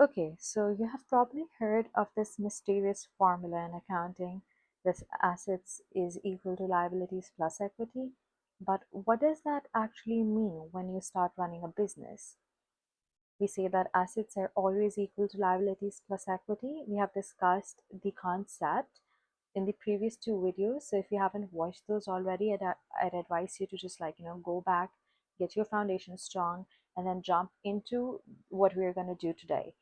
Okay, so you have probably heard of this mysterious formula in accounting. This assets is equal to liabilities plus equity. But what does that actually mean when you start running a business? We say that assets are always equal to liabilities plus equity. We have discussed the concept in the previous two videos. So if you haven't watched those already, I'd advise you to just go back, get your foundation strong, and then jump into what we're going to do today.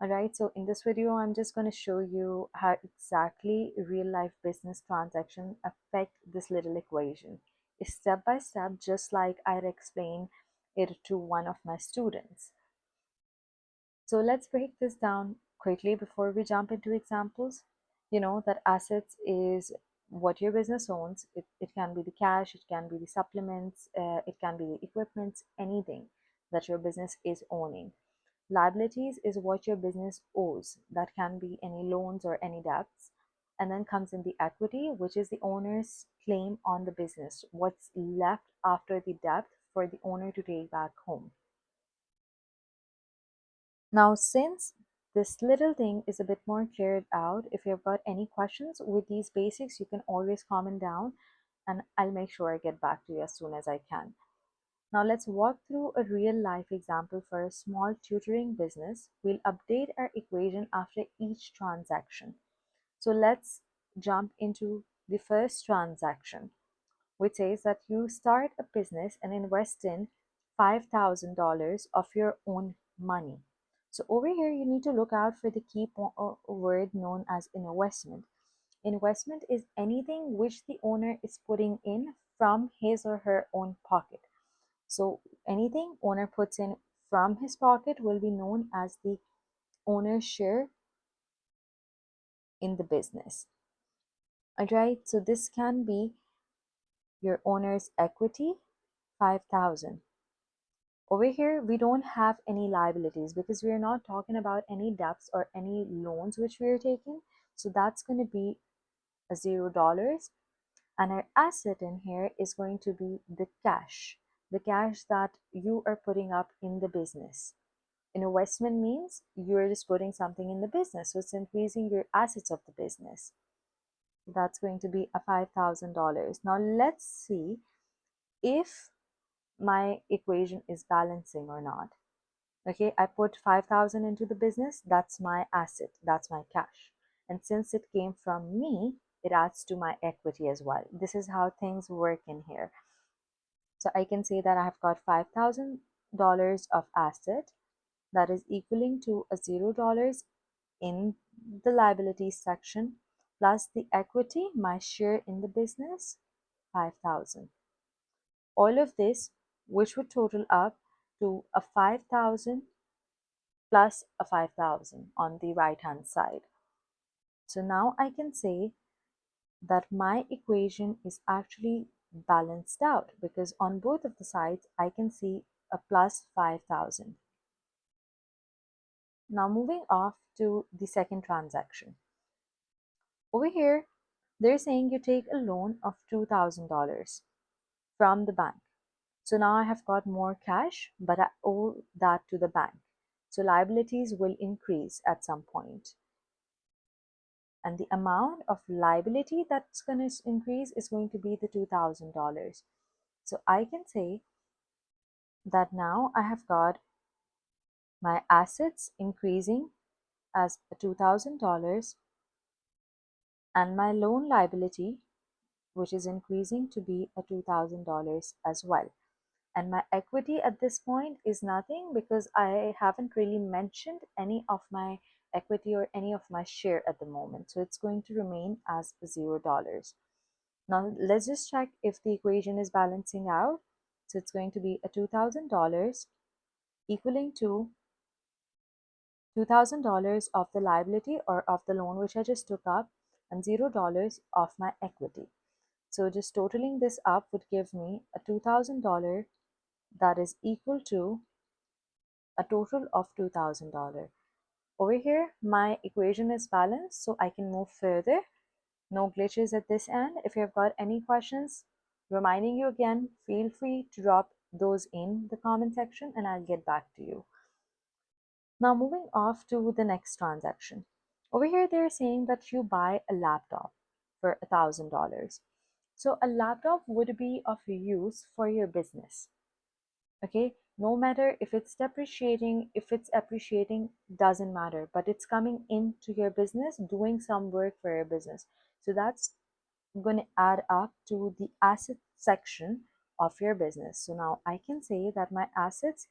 Alright, so in this video, I'm just going to show you how exactly real life business transactions affect this little equation. It's step by step, just like I'd explain it to one of my students. So let's break this down quickly before we jump into examples. You know that assets is what your business owns. It can be the cash, it can be the supplements, it can be the equipments, anything that your business is owning. Liabilities is what your business owes. That can be any loans or any debts. And then comes in the equity, which is the owner's claim on the business, what's left after the debt for the owner to take back home. Now, since this little thing is a bit more cleared out, if you've got any questions with these basics, you can always comment down and I'll make sure I get back to you as soon as I can. Now let's walk through a real life example for a small tutoring business. We'll update our equation after each transaction. So let's jump into the first transaction, which says that you start a business and invest in $5,000 of your own money. So over here, you need to look out for the key word known as investment. Investment is anything which the owner is putting in from his or her own pocket. So anything owner puts in from his pocket will be known as the owner's share in the business. Alright, so this can be your owner's equity, 5,000. Over here, we don't have any liabilities because we are not talking about any debts or any loans which we are taking. So that's going to be a $0. And our asset in here is going to be the cash that you are putting up in the business. Investment means you're just putting something in the business, so it's increasing your assets of the business. That's going to be a $5,000. Now let's see if my equation is balancing or not. Okay, I put 5,000 into the business, that's my asset, that's my cash. And since it came from me, it adds to my equity as well. This is how things work in here. So I can say that I have got $5,000 of asset that is equaling to a $0 in the liabilities section plus the equity, my share in the business, 5,000. All of this, which would total up to a 5,000 plus a 5,000 on the right hand side. So now I can say that my equation is actually balanced out because on both of the sides I can see a plus 5,000. Now moving off to the second transaction. Over here, they're saying you take a loan of $2,000 from the bank. So now I have got more cash, but I owe that to the bank. So liabilities will increase at some point. And the amount of liability that's going to increase is going to be the $2,000. So I can say that now I have got my assets increasing as $2,000 and my loan liability, which is increasing to be a $2,000 as well. And my equity at this point is nothing because I haven't really mentioned any of my equity or any of my share at the moment. So it's going to remain as $0. Now let's just check if the equation is balancing out. So it's going to be a $2,000 equaling to $2,000 of the liability or of the loan which I just took up and $0 of my equity. So just totaling this up would give me a $2,000 that is equal to a total of $2,000. Over here, my equation is balanced, so I can move further. No glitches at this end. If you have got any questions, reminding you again, feel free to drop those in the comment section and I'll get back to you. Now moving off to the next transaction. Over here they're saying that you buy a laptop for $1,000. So a laptop would be of use for your business. Okay, no matter if it's depreciating, if it's appreciating, doesn't matter, but it's coming into your business, doing some work for your business. So that's going to add up to the asset section of your business. So now I can say that my assets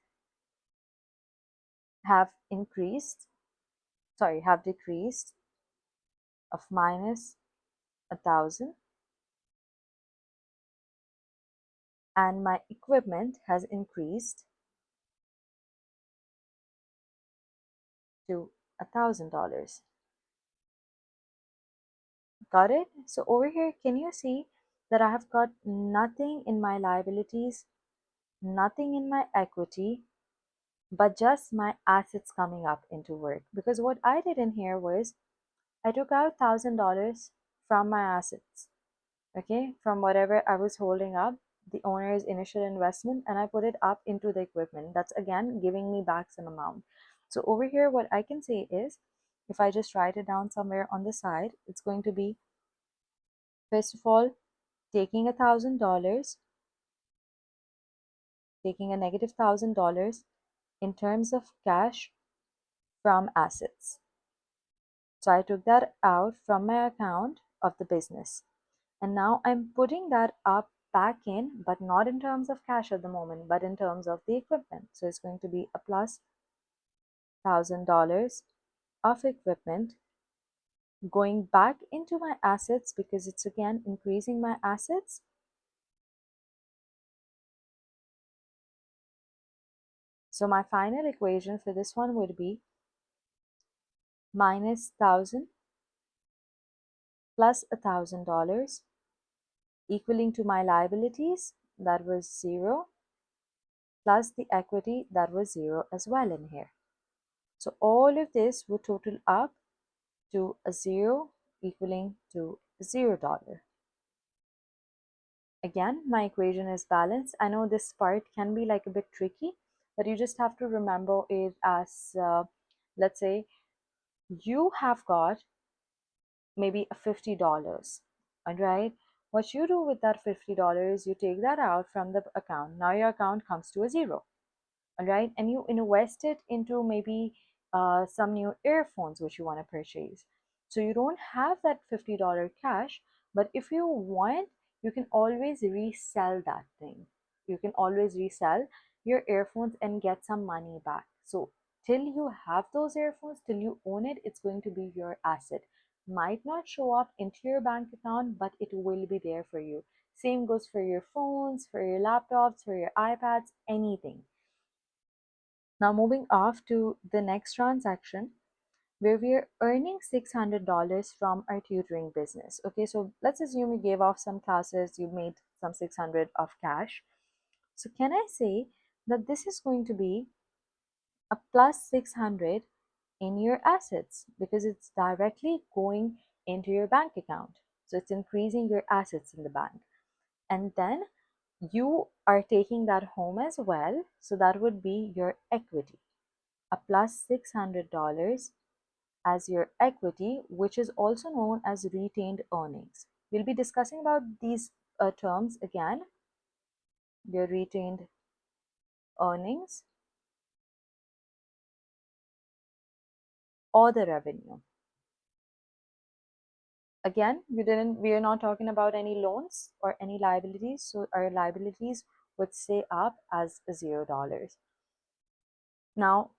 have have decreased of minus 1,000, and my equipment has increased to $1,000. Got it? So over here, can you see that I have got nothing in my liabilities, nothing in my equity, but just my assets coming up into work? Because what I did in here was I took out $1,000 from my assets, okay, from whatever I was holding up, the owner's initial investment, and I put it up into the equipment. That's again giving me back some amount. So over here, what I can say is, if I just write it down somewhere on the side, it's going to be, first of all, taking $1,000, taking a negative $1,000 in terms of cash from assets. So I took that out from my account of the business. And now I'm putting that up back in, but not in terms of cash at the moment, but in terms of the equipment. So it's going to be a plus $1,000 of equipment going back into my assets because it's again increasing my assets. So my final equation for this one would be minus 1,000 plus $1,000 equaling to my liabilities, that was 0, plus the equity, that was 0 as well in here. So all of this would total up to a 0 equaling to $0. Again, my equation is balanced. I know this part can be like a bit tricky, but you just have to remember it as, let's say you have got maybe a $50, all right? What you do with that $50, you take that out from the account. Now your account comes to a 0, all right? And you invest it into maybe some new earphones which you want to purchase. So you don't have that $50 cash, but if you want, you can always resell that thing. You can always resell your earphones and get some money back. So till you have those earphones, till you own it, it's going to be your asset. Might not show up into your bank account, but it will be there for you. Same goes for your phones, for your laptops, for your iPads, anything. Now moving off to the next transaction where we are earning $600 from our tutoring business. Okay, so let's assume you gave off some classes, you made some 600 of cash. So can I say that this is going to be a plus 600 in your assets because it's directly going into your bank account. So it's increasing your assets in the bank. And then you are taking that home as well. So that would be your equity, a plus $600 as your equity, which is also known as retained earnings. We'll be discussing about these terms again, your retained earnings or the revenue. Again, we are not talking about any loans or any liabilities, so our liabilities would stay up as $0. Now,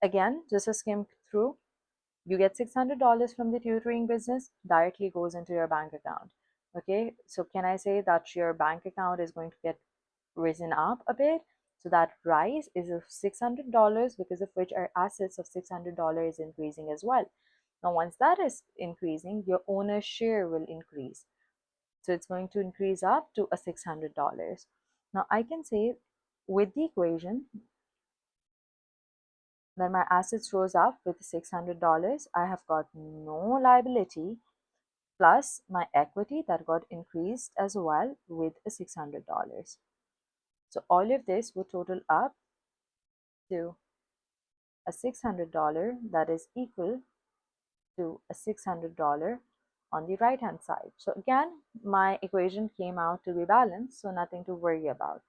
again, just a skim through, you get $600 from the tutoring business, directly goes into your bank account. Okay, so can I say that your bank account is going to get risen up a bit? So that rise is of $600, because of which our assets of $600 is increasing as well. Now, once that is increasing, your owner's share will increase. So it's going to increase up to a $600. Now I can say with the equation that my assets rose up with $600, I have got no liability plus my equity that got increased as well with a $600. So all of this would total up to a $600 that is equal to a $600 on the right hand side. So again, my equation came out to be balanced, so nothing to worry about.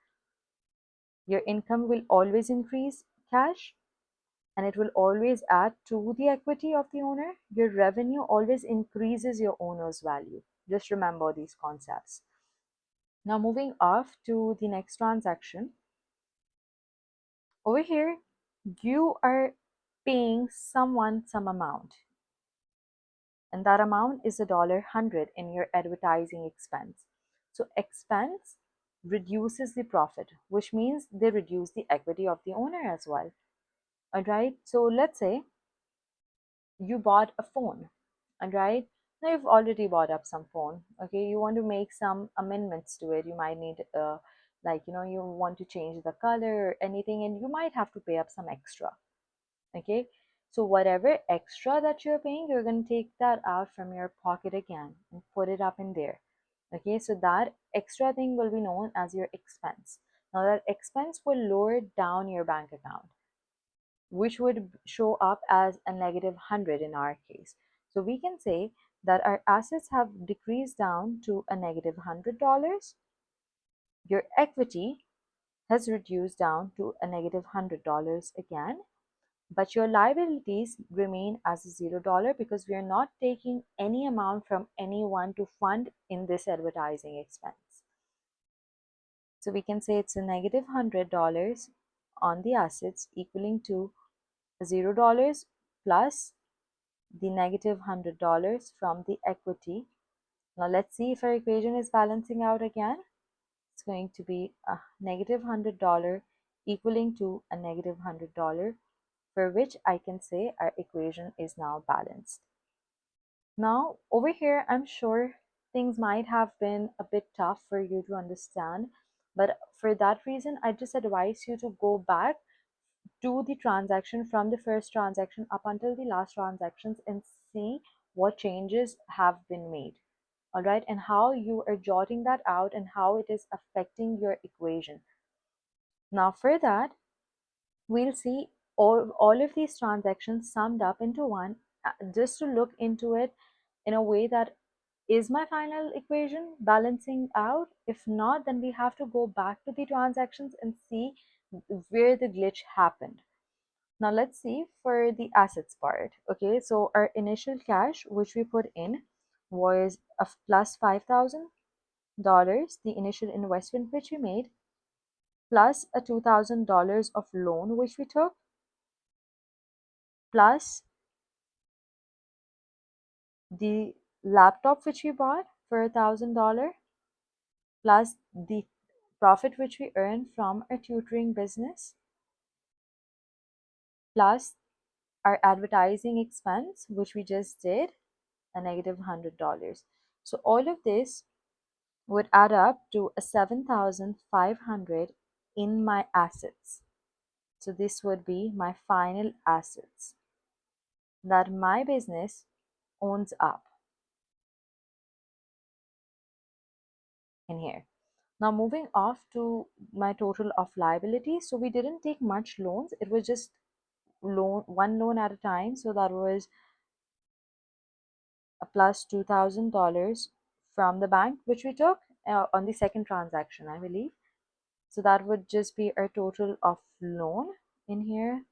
Your income will always increase cash, and it will always add to the equity of the owner. Your revenue always increases your owner's value. Just remember these concepts. Now moving off to the next transaction. Over here, you are paying someone some amount, and that amount is $100 in your advertising expense. So expense reduces the profit, which means they reduce the equity of the owner as well. All right. So let's say you bought a phone. All right. Now you've already bought up some phone. Okay. You want to make some amendments to it. You might need like you want to change the color or anything, and you might have to pay up some extra. Okay, so whatever extra that you're paying, you're going to take that out from your pocket again and put it up in there. Okay, so that extra thing will be known as your expense. Now that expense will lower down your bank account, which would show up as a -100 in our case. So we can say that our assets have decreased down to a -$100. Your equity has reduced down to a -$100 again, but your liabilities remain as $0 because we are not taking any amount from anyone to fund in this advertising expense. So we can say it's a -$100 on the assets, equaling to $0 plus the -$100 from the equity. Now let's see if our equation is balancing out again. It's going to be a -$100 equaling to a -$100, for which I can say our equation is now balanced. Now over here, I'm sure things might have been a bit tough for you to understand, but for that reason, I just advise you to go back to the transaction from the first transaction up until the last transactions and see what changes have been made. All right, and how you are jotting that out and how it is affecting your equation. Now for that, we'll see all of these transactions summed up into one, just to look into it in a way that is my final equation balancing out. If not, then we have to go back to the transactions and see where the glitch happened. Now let's see for the assets part. Okay, so our initial cash which we put in was a plus $5,000, the initial investment which we made, plus a $2,000 of loan which we took, plus the laptop which we bought for $1,000, plus the profit which we earned from our tutoring business, plus our advertising expense which we just did, a -$100. So all of this would add up to a 7,500 in my assets. So this would be my final assets that my business owns up in here. Now moving off to my total of liabilities. So we didn't take much loans. It was just one loan at a time. So that was a plus $2,000 from the bank, which we took on the second transaction, I believe. So that would just be our total of loan in here.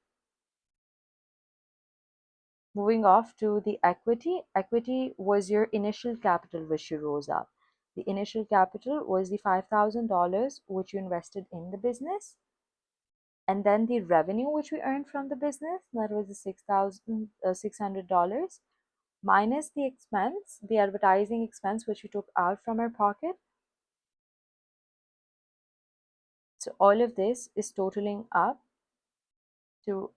Moving off to the equity. Equity was your initial capital which you rose up. The initial capital was the $5,000 which you invested in the business. And then the revenue which we earned from the business, that was the $6,600, minus the expense, the advertising expense which we took out from our pocket. So all of this is totaling up to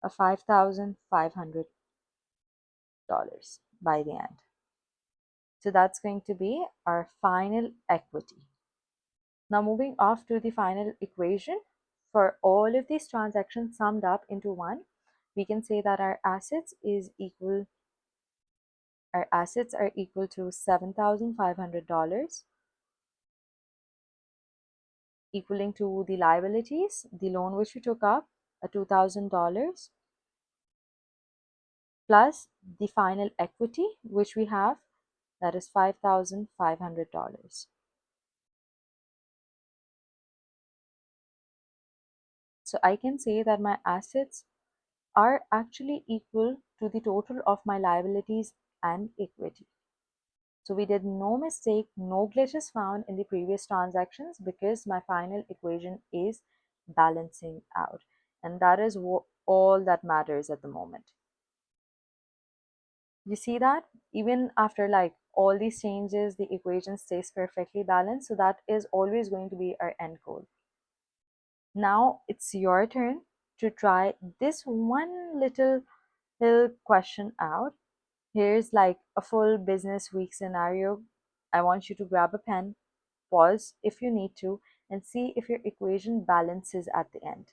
a $5,500 by the end. So that's going to be our final equity. Now moving off to the final equation, for all of these transactions summed up into one, we can say that our assets are equal to $7,500, equaling to the liabilities, the loan which we took up, a $2,000 plus the final equity which we have, that is $5,500. So I can say that my assets are actually equal to the total of my liabilities and equity. So we did no mistake, no glitches found in the previous transactions because my final equation is balancing out. And that is all that matters at the moment. You see that? Even after like all these changes, the equation stays perfectly balanced. So that is always going to be our end goal. Now it's your turn to try this one little question out. Here's like a full business week scenario. I want you to grab a pen, pause if you need to, and see if your equation balances at the end.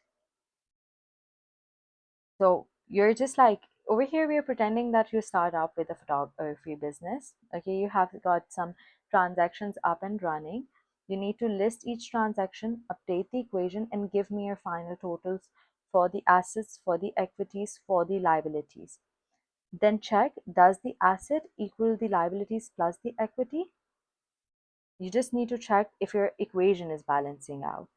So you're just like over here, we are pretending that you start up with a photography business. Okay, you have got some transactions up and running. You need to list each transaction, update the equation, and give me your final totals for the assets, for the equities, for the liabilities. Then check, does the asset equal the liabilities plus the equity? You just need to check if your equation is balancing out.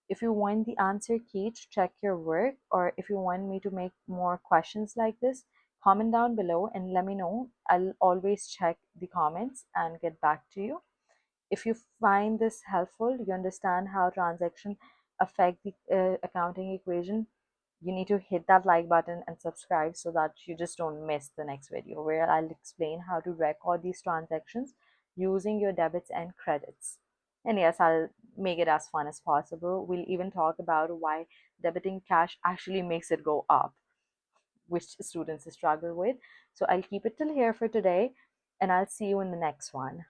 If you want the answer key to check your work, or if you want me to make more questions like this, comment down below and let me know. I'll always check the comments and get back to you. If you find this helpful, you understand how transaction affect the accounting equation, you need to hit that like button and subscribe so that you just don't miss the next video where I'll explain how to record these transactions using your debits and credits. And yes, I'll make it as fun as possible. We'll even talk about why debiting cash actually makes it go up, which students struggle with. So I'll keep it till here for today, and I'll see you in the next one.